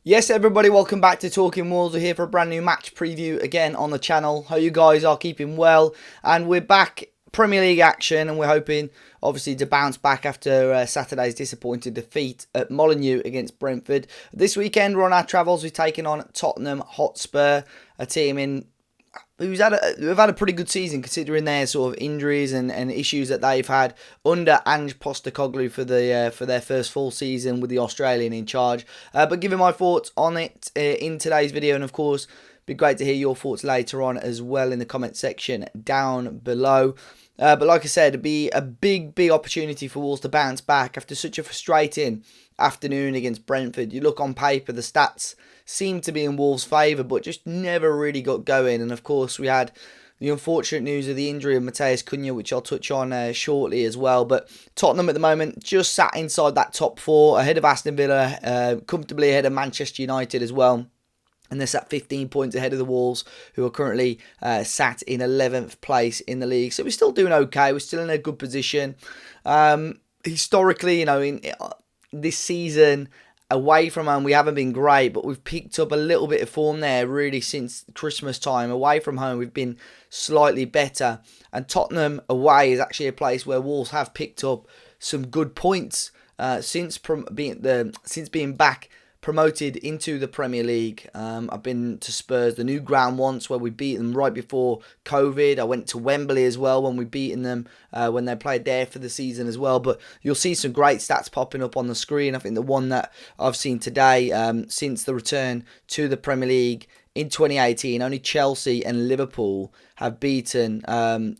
Yes, everybody, welcome back to Talking Wolves. We're here for a brand new match preview again on the channel. Hope you guys are keeping well. And we're back Premier League action, and we're hoping, obviously, to bounce back after Saturday's disappointing defeat at Molineux against Brentford. This weekend, we're on our travels. We're taking on Tottenham Hotspur, a team who've had a pretty good season considering their sort of injuries and issues that they've had under Ange Postecoglou for their first full season with the Australian in charge. But giving my thoughts on it in today's video, and of course, it'd be great to hear your thoughts later on as well in the comment section down below. But like I said, it'd be a big opportunity for Wolves to bounce back after such a frustrating afternoon against Brentford. You look on paper, the stats seem to be in Wolves' favour, but just never really got going. And of course, we had the unfortunate news of the injury of Matheus Cunha, which I'll touch on shortly as well. But Tottenham at the moment just sat inside that top four, ahead of Aston Villa, comfortably ahead of Manchester United as well. And they're sat 15 points ahead of the Wolves, who are currently sat in 11th place in the league. So we're still doing okay. We're still in a good position. Historically, in this season, away from home, we haven't been great, but we've picked up a little bit of form there, really, since Christmas time. Away from home, we've been slightly better. And Tottenham away is actually a place where Wolves have picked up some good points since being back promoted into the Premier League. I've been to Spurs, the new ground once, where we beat them right before COVID. I went to Wembley as well when we beaten them when they played there for the season as well. But you'll see some great stats popping up on the screen. I think the one that I've seen today, since the return to the Premier League in 2018, only Chelsea and Liverpool have beaten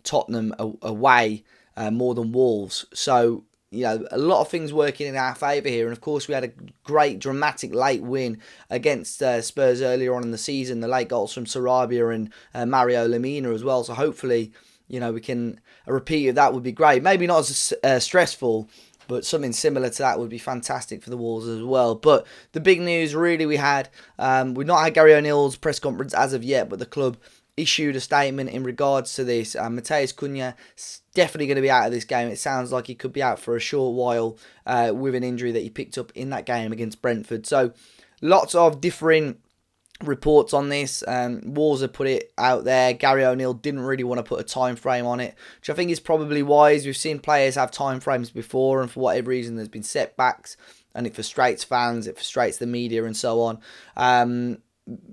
Tottenham away more than Wolves. So, a lot of things working in our favour here. And of course, we had a great dramatic late win against Spurs earlier on in the season. The late goals from Sarabia and Mario Lemina as well. So hopefully, we can, a repeat of that would be great. Maybe not as stressful, but something similar to that would be fantastic for the Wolves as well. But the big news really we've not had Gary O'Neill's press conference as of yet, but the club issued a statement in regards to this. Matheus Cunha definitely going to be out of this game. It sounds like he could be out for a short while with an injury that he picked up in that game against Brentford. So lots of different reports on this. Wolves have put it out there. Gary O'Neill didn't really want to put a time frame on it, which I think is probably wise. We've seen players have time frames before, and for whatever reason there's been setbacks, and it frustrates fans, it frustrates the media and so on.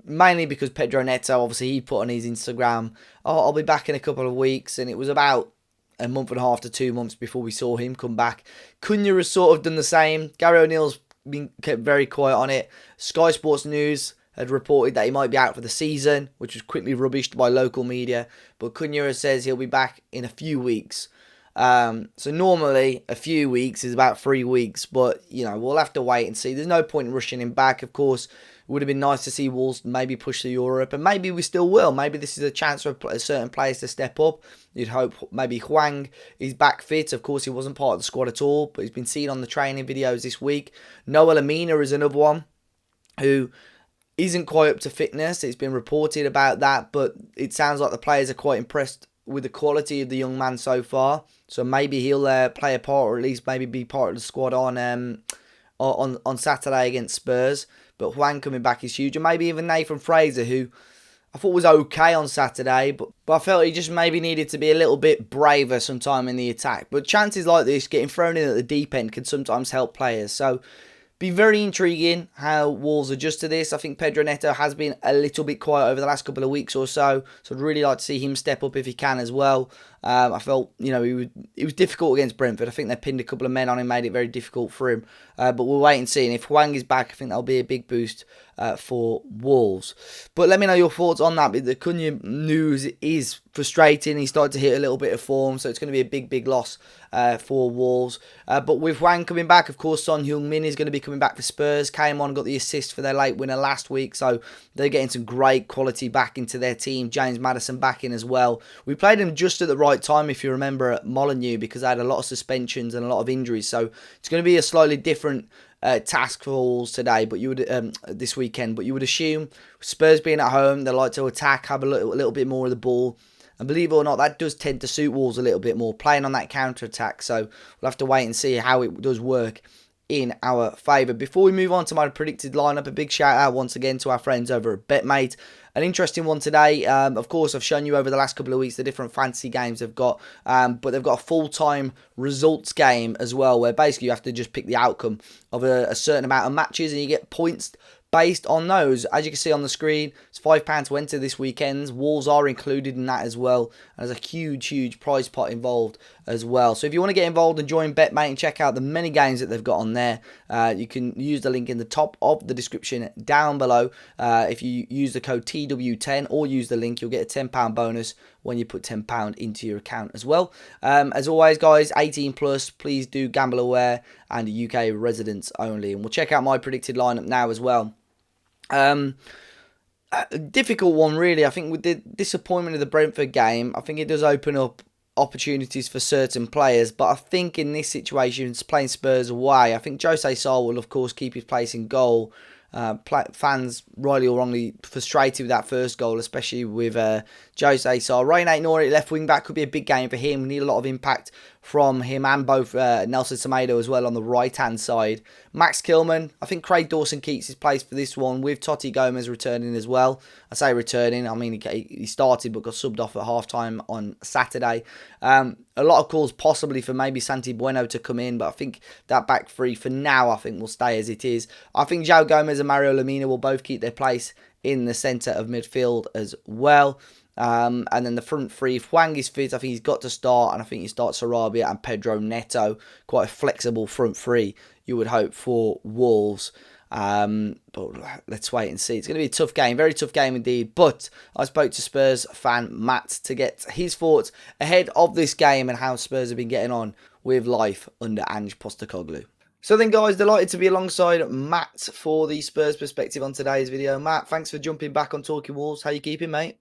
Mainly because Pedro Neto, obviously, he put on his Instagram, I'll be back in a couple of weeks, and it was about a month and a half to 2 months before we saw him come back. Cunha has sort of done the same. Gary O'Neill's been kept very quiet on it. Sky Sports News had reported that he might be out for the season, which was quickly rubbished by local media, but Cunha says he'll be back in a few weeks. So normally a few weeks is about 3 weeks, but we'll have to wait and see. There's no point in rushing him back. Of course, it would have been nice to see Wolves maybe push to Europe, and maybe we still will. Maybe this is a chance for a certain players to step up. You'd hope maybe Hwang is back fit. Of course, he wasn't part of the squad at all, but he's been seen on the training videos this week. Noah Lemina is another one who isn't quite up to fitness. It's been reported about that, but it sounds like the players are quite impressed with the quality of the young man so far. So maybe he'll play a part, or at least maybe be part of the squad on Saturday against Spurs. But Hwang coming back is huge. And maybe even Nathan Fraser, who I thought was okay on Saturday, but I felt he just maybe needed to be a little bit braver sometime in the attack. But chances like this, getting thrown in at the deep end, can sometimes help players. So be very intriguing how Wolves adjust to this. I think Pedro Neto has been a little bit quiet over the last couple of weeks or so, so I'd really like to see him step up if he can as well. I felt, it was difficult against Brentford. I think they pinned a couple of men on him, made it very difficult for him. But we'll wait and see. And if Hwang is back, I think that'll be a big boost for Wolves. But let me know your thoughts on that. The Cunha news is frustrating. He started to hit a little bit of form, so it's going to be a big loss for Wolves. But with Hwang coming back, of course, Son Heung-min is going to be coming back for Spurs. Came on, got the assist for their late winner last week, so they're getting some great quality back into their team. James Maddison back in as well. We played him just at the right time, if you remember, at Molineux, because they had a lot of suspensions and a lot of injuries. So it's going to be a slightly different task for Wolves today, but you would this weekend. But you would assume Spurs being at home, they like to attack, have a little bit more of the ball. And believe it or not, that does tend to suit Wolves a little bit more, playing on that counter attack. So we'll have to wait and see how it does work in our favour. Before we move on to my predicted lineup, a big shout out once again to our friends over at BetMate. An interesting one today. Of course, I've shown you over the last couple of weeks the different fantasy games they've got, but they've got a full-time results game as well, where basically you have to just pick the outcome of a certain amount of matches, and you get points based on those. As you can see on the screen, it's £5 to enter this weekend. Wolves are included in that as well. And there's a huge prize pot involved as well. So if you want to get involved and join BetMate and check out the many games that they've got on there, you can use the link in the top of the description down below. If you use the code TW10 or use the link, you'll get a £10 bonus when you put £10 into your account as well. As always, guys, 18 plus, please do gamble aware and UK residents only. And we'll check out my predicted lineup now as well. A difficult one, really. I think with the disappointment of the Brentford game, I think it does open up opportunities for certain players. But I think in this situation, it's playing Spurs away. I think Jose Sá will, of course, keep his place in goal. Fans, rightly or wrongly, frustrated with that first goal, especially with Jose Sá. Ryan Aït-Nouri, left wing back, could be a big game for him. We need a lot of impact from him and both Nelson Semedo as well on the right-hand side. Max Kilman, I think Craig Dawson keeps his place for this one with Totti Gomez returning as well. I say returning, I mean he started but got subbed off at half-time on Saturday. A lot of calls possibly for maybe Santi Bueno to come in, but I think that back three for now I think will stay as it is. I think João Gomez and Mario Lemina will both keep their place in the centre of midfield as well. And then the front three, if Hwang is fit, I think he's got to start, and I think he starts Sarabia and Pedro Neto. Quite a flexible front three, you would hope, for Wolves. But let's wait and see. It's going to be a tough game, very tough game indeed. But I spoke to Spurs fan Matt to get his thoughts ahead of this game and how Spurs have been getting on with life under Ange Postecoglou. So then, guys, delighted to be alongside Matt for the Spurs perspective on today's video. Matt, thanks for jumping back on Talking Wolves. How you keeping, mate?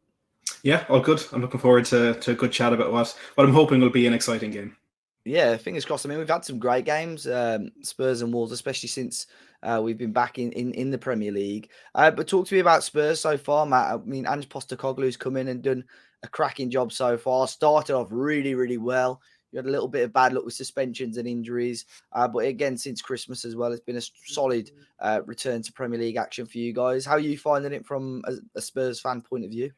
Yeah, all good. I'm looking forward to a good chat about what I'm hoping will be an exciting game. Yeah, fingers crossed. I mean, we've had some great games, Spurs and Wolves, especially since we've been back in the Premier League. But talk to me about Spurs so far, Matt. I mean, Ange Postecoglou's come in and done a cracking job so far. Started off really well. You had a little bit of bad luck with suspensions and injuries. But again, since Christmas as well, it's been a solid return to Premier League action for you guys. How are you finding it from a Spurs fan point of view?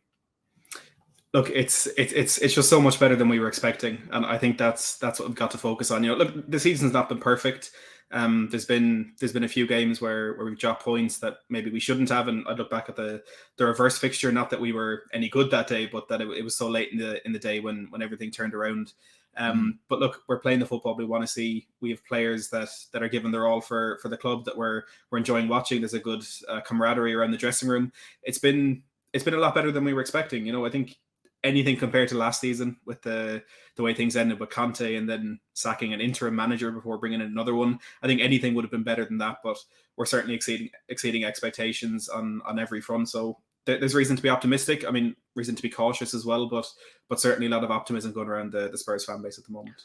Look, it's just so much better than we were expecting, and I think that's what we've got to focus on. You know, look, the season's not been perfect. There's been a few games where we've dropped points that maybe we shouldn't have, and I look back at the reverse fixture. Not that we were any good that day, but that it was so late in the day when everything turned around. But look, we're playing the football we want to see. We have players that are giving their all for the club that we're enjoying watching. There's a good camaraderie around the dressing room. It's been a lot better than we were expecting. You know, I think anything compared to last season with the way things ended with Conte and then sacking an interim manager before bringing in another one, I think anything would have been better than that. But we're certainly exceeding expectations on every front. So there's reason to be optimistic. I mean, reason to be cautious as well. But certainly a lot of optimism going around the Spurs fan base at the moment.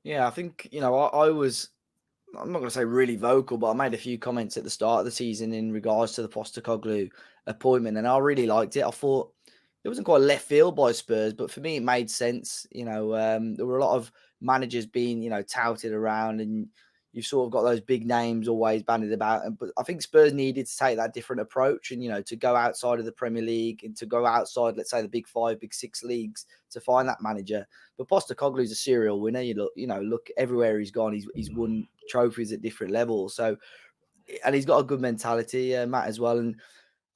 Yeah, I think, you know, I'm not going to say really vocal, but I made a few comments at the start of the season in regards to the Postecoglou appointment, and I really liked it. I thought it wasn't quite left field by Spurs, but for me, it made sense. You know, there were a lot of managers being, you know, touted around, and you've sort of got those big names always bandied about. But I think Spurs needed to take that different approach and, you know, to go outside of the Premier League and to go outside, let's say, the big five, big six leagues to find that manager. But Postecoglou's a serial winner. Look everywhere he's gone, he's won trophies at different levels. So, and he's got a good mentality, Matt, as well. And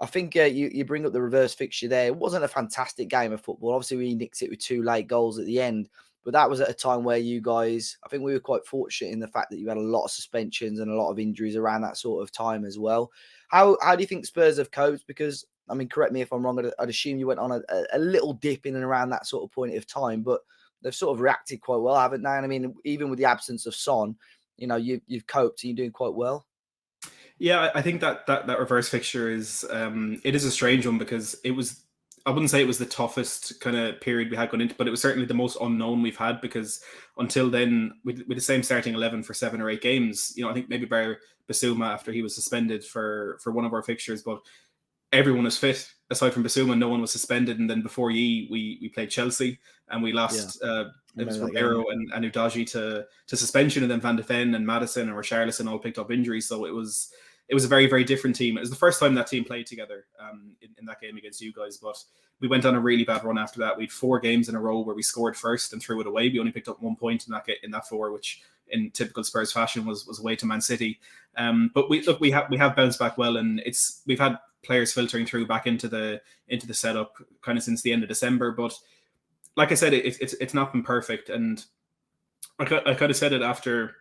I think you bring up the reverse fixture there. It wasn't a fantastic game of football. Obviously, we nicked it with 2 late goals at the end. But that was at a time where you guys, I think we were quite fortunate in the fact that you had a lot of suspensions and a lot of injuries around that sort of time as well. How do you think Spurs have coped? Because, I mean, correct me if I'm wrong, I'd assume you went on a little dip in and around that sort of point of time, but they've sort of reacted quite well, haven't they? And I mean, even with the absence of Son, you know, you've coped and you're doing quite well. Yeah, I think that reverse fixture is it is a strange one because it was, I wouldn't say it was the toughest kind of period we had gone into, but it was certainly the most unknown we've had because until then, with the same starting 11 for 7 or 8 games, you know, I think maybe Bar Basuma after he was suspended for one of our fixtures, but everyone was fit aside from Basuma. No one was suspended, and then before we played Chelsea and we Yeah, lost. I It was remember that game. Romero and Udogie to suspension, and then Van de Ven and Madison and Richarlison all picked up injuries. So it was a very, very different team. It was the first time that team played together in that game against you guys. But we went on a really bad run after that. We had 4 games in a row where we scored first and threw it away. We only picked up 1 point in that 4, which in typical Spurs fashion was away to Man City. But we have bounced back well, and we've had players filtering through back into the setup kind of since the end of December. But like I said, it's not been perfect, and I kind of said it after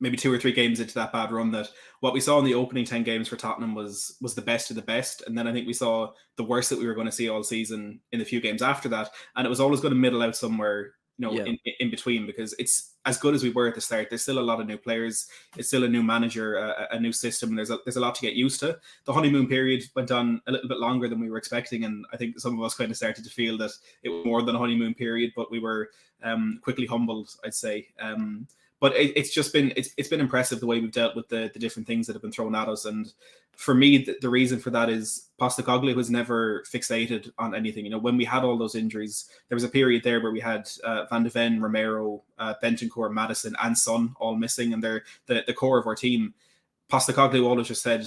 maybe 2 or 3 games into that bad run that what we saw in the opening 10 games for Tottenham was the best of the best, and then I think we saw the worst that we were going to see all season in the few games after that, and it was always going to middle out somewhere, Yeah, in between, because it's as good as we were at the start. There's still a lot of new players. It's still a new manager, a new system. And there's a lot to get used to. The honeymoon period went on a little bit longer than we were expecting, and I think some of us kind of started to feel that it was more than a honeymoon period. But we were quickly humbled, I'd say. But it's just been it's been impressive the way we've dealt with the different things that have been thrown at us. And for me, the reason for that is Postecoglou was never fixated on anything. When we had all those injuries, there was a period there where we had Van de Ven, Romero, Bentancur, Madison, and Son all missing, and they're the core of our team. Postecoglou always just said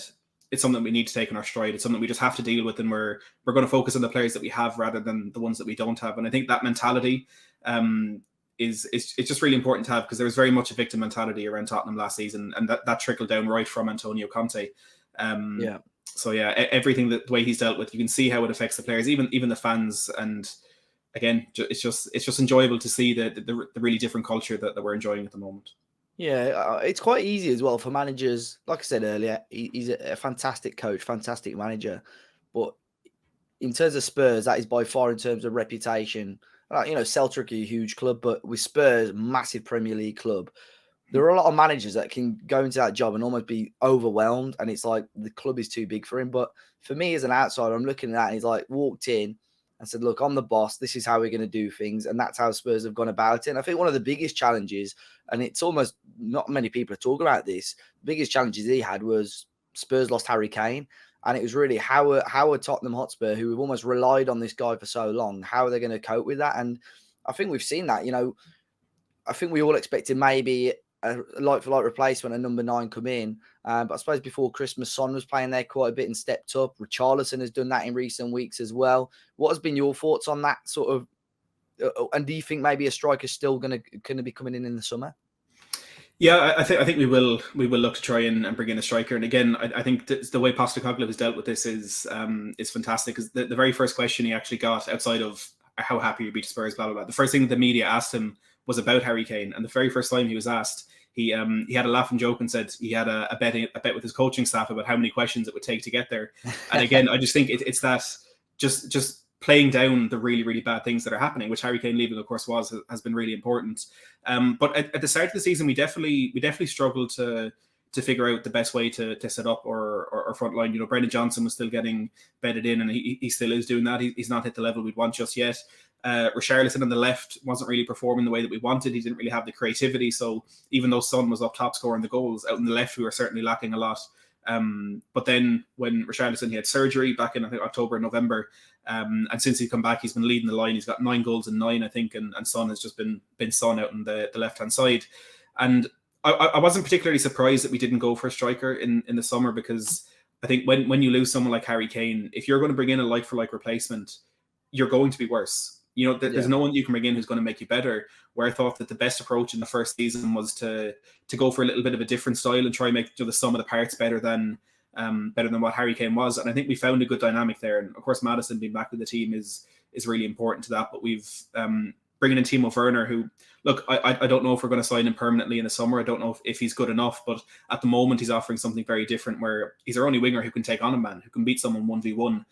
it's something we need to take in our stride. It's something we just have to deal with, and we're going to focus on the players that we have rather than the ones that we don't have. And I think that mentality it's just really important to have, because there was very much a victim mentality around Tottenham last season, and that trickled down right from Antonio Conte. yeah. So yeah, everything the way he's dealt with, you can see how it affects the players, even the fans. And again, it's just enjoyable to see the really different culture that we're enjoying at the moment. Yeah, it's quite easy as well for managers. Like I said earlier, he's a fantastic coach, fantastic manager. But in terms of Spurs, that is by far, in terms of reputation. Celtic are a huge club, but with Spurs, massive Premier League club, there are a lot of managers that can go into that job and almost be overwhelmed, and it's like the club is too big for him. But for me as an outsider, I'm looking at that, and he's like walked in and said, "Look, I'm the boss. This is how we're going to do things," and that's how Spurs have gone about it. And I think one of the biggest challenges, and it's almost not many people are talking about this, the biggest challenges he had was Spurs lost Harry Kane. And it was really how are Tottenham Hotspur, who have almost relied on this guy for so long, how are they going to cope with that? And I think we've seen that. I think we all expected maybe a like-for-like replacement, a number 9 come in. But I suppose before Christmas, Son was playing there quite a bit and stepped up. Richarlison has done that in recent weeks as well. What has been your thoughts on that sort of? And do you think maybe a striker's still going to be coming in the summer? Yeah, I think we will look to try and bring in a striker. And again, I think the way Postecoglou has dealt with this is fantastic. Because the very first question he actually got, outside of how happy you be to Spurs, blah blah blah, the first thing the media asked him was about Harry Kane. And the very first time he was asked, he had a laugh and joke and said he had a bet with his coaching staff about how many questions it would take to get there. And again, I just think it's that just playing down the really, really bad things that are happening, which Harry Kane leaving, of course, has been really important. But at the start of the season, we definitely struggled to figure out the best way to set up our front line. Brendan Johnson was still getting bedded in, and he still is doing that. He's not hit the level we'd want just yet. Richarlison on the left wasn't really performing the way that we wanted. He didn't really have the creativity. So even though Son was up top scoring the goals, out on the left we were certainly lacking a lot. But then when Richarlison, he had surgery back in, I think, October, November, and since he's come back, he's been leading the line. He's got 9 goals in 9, I think, and Son has just been Son out on the left-hand side. And I wasn't particularly surprised that we didn't go for a striker in the summer, because I think when you lose someone like Harry Kane, if you're going to bring in a like-for-like replacement, you're going to be worse. There's no one you can bring in who's going to make you better. Where I thought that the best approach in the first season was to go for a little bit of a different style and try and make the sum of the parts better than what Harry Kane was. And I think we found a good dynamic there. And of course, Madison being back with the team is really important to that. But we've bringing in Timo Werner, who, look, I don't know if we're going to sign him permanently in the summer. I don't know if he's good enough, but at the moment he's offering something very different, where he's our only winger who can take on a man, who can beat someone 1v1.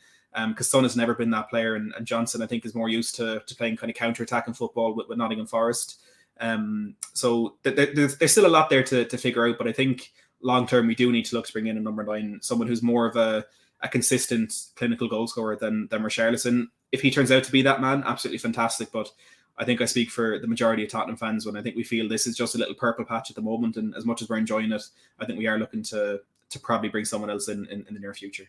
Because Son has never been that player, and Johnson, I think, is more used to playing kind of counter-attacking football with Nottingham Forest. So there's still a lot there to figure out, but I think long-term we do need to look to bring in a number 9, someone who's more of a consistent clinical goal scorer than Richarlison. If he turns out to be that man, absolutely fantastic, but I think I speak for the majority of Tottenham fans when I think we feel this is just a little purple patch at the moment, and as much as we're enjoying it, I think we are looking to probably bring someone else in the near future.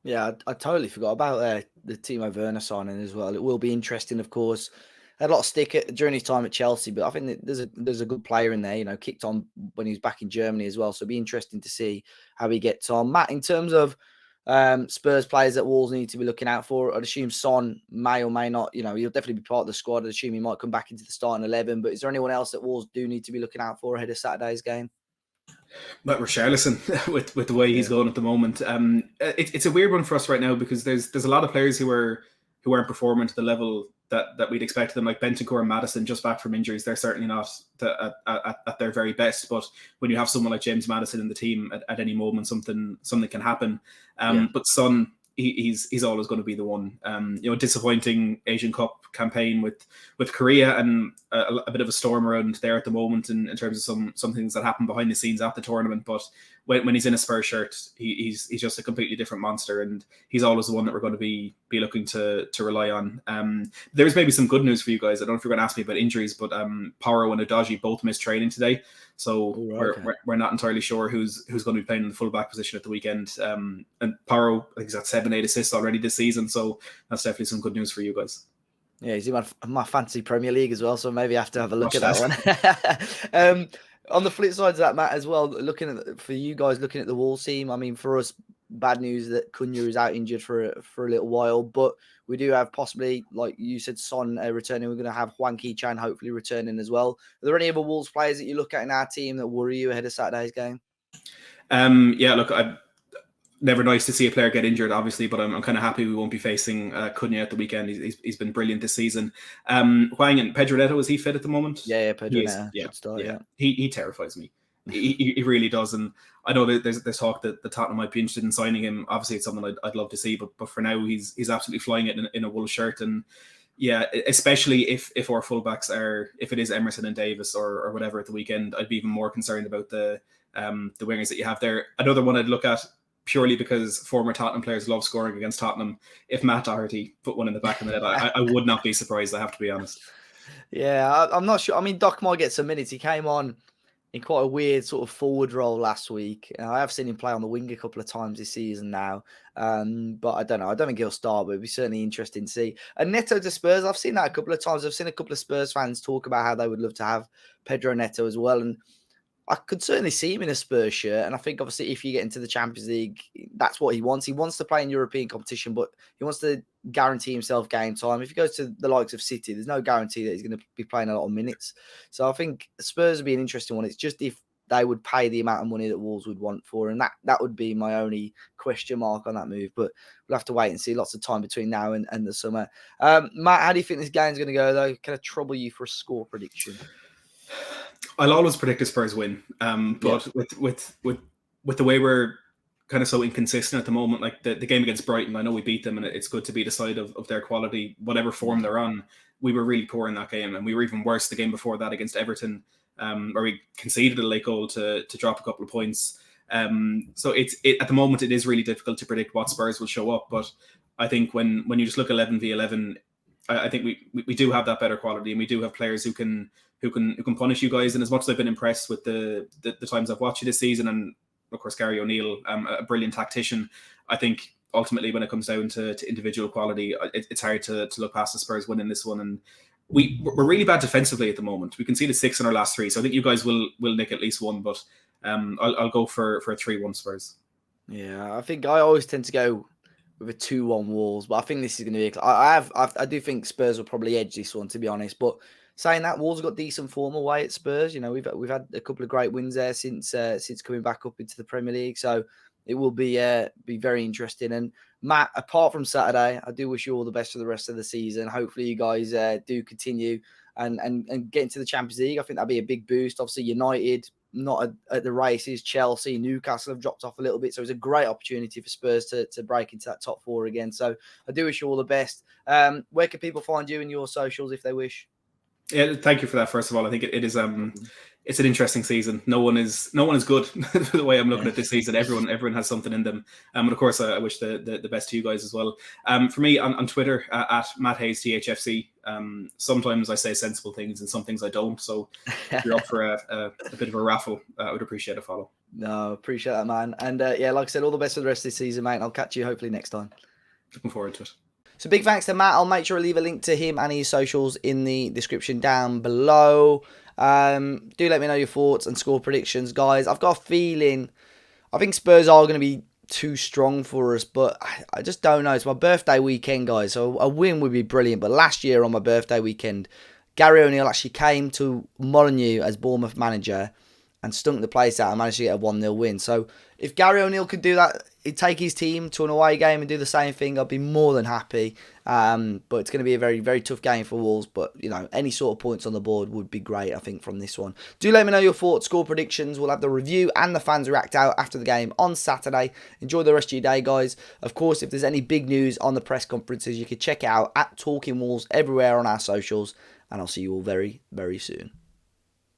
Yeah, I totally forgot about the Timo Werner signing as well. It will be interesting, of course. Had a lot of stick during his time at Chelsea, but I think that there's a good player in there. Kicked on when he was back in Germany as well. So it'll be interesting to see how he gets on. Matt, in terms of Spurs players that Wolves need to be looking out for, I'd assume Son may or may not. He'll definitely be part of the squad. I'd assume he might come back into the starting 11. But is there anyone else that Wolves do need to be looking out for ahead of Saturday's game? But Richarlison, with the way he's Yeah. going at the moment, it's a weird one for us right now because there's a lot of players who aren't performing to the level that we'd expect them, like Bentancur and Madison, just back from injuries. They're certainly not at their very best. But when you have someone like James Madison in the team, at any moment something can happen. Yeah. But Son, he's always going to be the one. Disappointing Asian Cup campaign with Korea, and a bit of a storm around there at the moment in terms of some things that happen behind the scenes at the tournament. But when he's in a Spurs shirt, he's just a completely different monster, and he's always the one that we're going to be looking to rely on. There's maybe some good news for you guys. I don't know if you're going to ask me about injuries, but Porro and Udogie both missed training today. So we're not entirely sure who's going to be playing in the fullback position at the weekend. And Porro, I think he's got 7-8 assists already this season, so that's definitely some good news for you guys. Yeah, he's in my fantasy Premier League as well, so maybe I have to have a look at that one. On the flip side of that, Matt, as well, for you guys looking at the Wolves team, I mean, for us, bad news that Cunha is out injured for a little while, but we do have possibly, like you said, Son returning. We're going to have Hwang Ki-chan hopefully returning as well. Are there any other Wolves players that you look at in our team that worry you ahead of Saturday's game? Yeah, look, never nice to see a player get injured, obviously, but I'm kind of happy we won't be facing Cunha at the weekend. He's been brilliant this season. Hwang and Pedro Neto, is he fit at the moment? Yeah, Pedro Neto. Good start, yeah. He terrifies me. He really does. And I know that there's talk that the Tottenham might be interested in signing him. Obviously, it's something I'd love to see, but for now, he's absolutely flying it in a wool shirt. And yeah, especially if our fullbacks if it is Emerson and Davis or whatever at the weekend, I'd be even more concerned about the wingers that you have there. Another one I'd look at, purely because former Tottenham players love scoring against Tottenham. If Matt Doherty put one in the back of the net, I would not be surprised, I have to be honest. Yeah, I'm not sure. I mean, Doc might get some minutes. He came on in quite a weird sort of forward role last week. I have seen him play on the wing a couple of times this season now. But I don't know. I don't think he'll start, but it'd be certainly interesting to see. And Neto to Spurs, I've seen that a couple of times. I've seen a couple of Spurs fans talk about how they would love to have Pedro Neto as well. And I could certainly see him in a Spurs shirt. And I think, obviously, if you get into the Champions League, that's what he wants. He wants to play in European competition, but he wants to guarantee himself game time. If he goes to the likes of City, there's no guarantee that he's going to be playing a lot of minutes. So I think Spurs would be an interesting one. It's just if they would pay the amount of money that Wolves would want for. And that would be my only question mark on that move. But we'll have to wait and see. Lots of time between now and the summer. Matt, how do you think this game's going to go, though? Can I trouble you for a score prediction? I'll always predict a Spurs win, but with the way we're kind of so inconsistent at the moment, like the game against Brighton, I know we beat them, and it's good to be the side of their quality, whatever form they're on. We were really poor in that game, and we were even worse the game before that against Everton, where we conceded a late goal to drop a couple of points. So at the moment it is really difficult to predict what Spurs will show up, but I think when you just look 11v11, I think we do have that better quality, and we do have players who can punish you guys. And as much as I've been impressed with the times I've watched you this season, and of course Gary O'Neill, a brilliant tactician, I think ultimately when it comes down to individual quality, it's hard to look past the Spurs winning this one. And we're really bad defensively at the moment. We conceded 6 in our last 3, so I think you guys will nick at least one. But I'll go for a 3-1 Spurs. Yeah, I think I always tend to go with a 2-1 Wolves, but I think this is going to be. I do think Spurs will probably edge this one, to be honest. But saying that, Wolves have got decent form away at Spurs. We've had a couple of great wins there since coming back up into the Premier League, so it will be very interesting. And Matt, apart from Saturday, I do wish you all the best for the rest of the season. Hopefully, you guys do continue and get into the Champions League. I think that'd be a big boost. Obviously, United not at the races. Chelsea, Newcastle have dropped off a little bit, so it's a great opportunity for Spurs to break into that top 4 again. So I do wish you all the best. Where can people find you in your socials if they wish? Yeah, thank you for that. First of all, I think it is it's an interesting season. No one is good the way I'm looking at this season. Everyone has something in them. And of course, I wish the best to you guys as well. For me on Twitter at Matt Hayes THFC. Sometimes I say sensible things and some things I don't. So if you're up for a bit of a raffle, I would appreciate a follow. No, appreciate that, man. And yeah, like I said, all the best for the rest of this season, mate. And I'll catch you hopefully next time. Looking forward to it. So big thanks to Matt. I'll make sure to leave a link to him and his socials in the description down below. Do let me know your thoughts and score predictions, guys. I've got a feeling, I think Spurs are going to be too strong for us, but I just don't know. It's my birthday weekend, guys, so a win would be brilliant. But last year on my birthday weekend, Gary O'Neill actually came to Molineux as Bournemouth manager and stunk the place out and managed to get a 1-0 win. So if Gary O'Neill could do that, he'd take his team to an away game and do the same thing, I'd be more than happy. But it's going to be a very, very tough game for Wolves. But, you know, any sort of points on the board would be great, I think, from this one. Do let me know your thoughts, score predictions. We'll have the review and the fans react out after the game on Saturday. Enjoy the rest of your day, guys. Of course, if there's any big news on the press conferences, you can check it out at Talking Wolves everywhere on our socials. And I'll see you all very, very soon.